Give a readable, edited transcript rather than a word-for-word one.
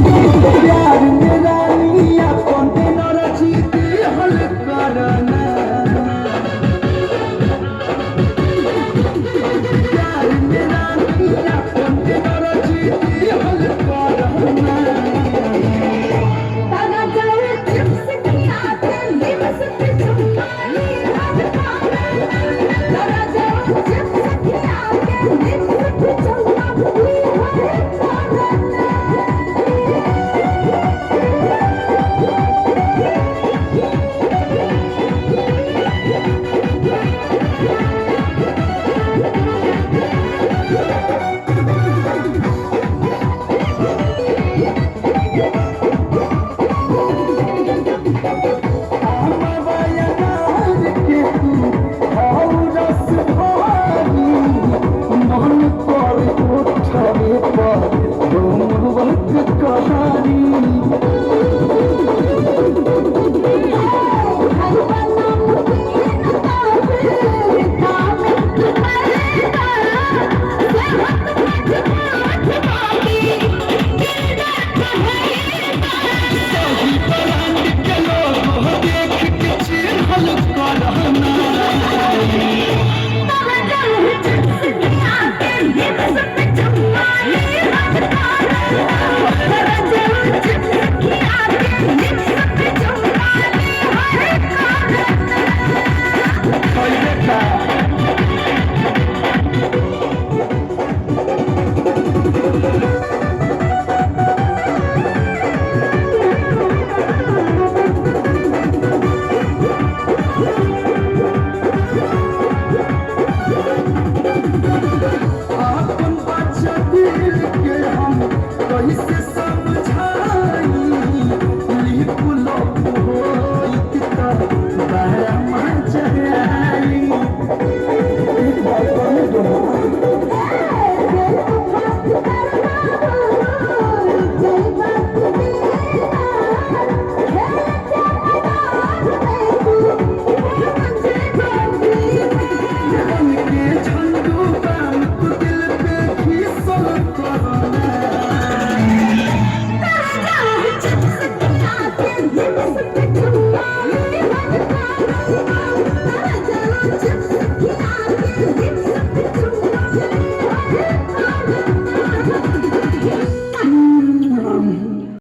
प्यार मेरा लिया कौन रचीती हल करना प्यार मेरा लिया कौन रचीती हल करना ताना जाए चिप्स की आंखें लिप्स पे चुम्मानी हद करना ताना जाए चिप्स की आंखें लिप्स पे चुम्मानी हद करना अपन बच्चा दिल के हम कैसे समझाई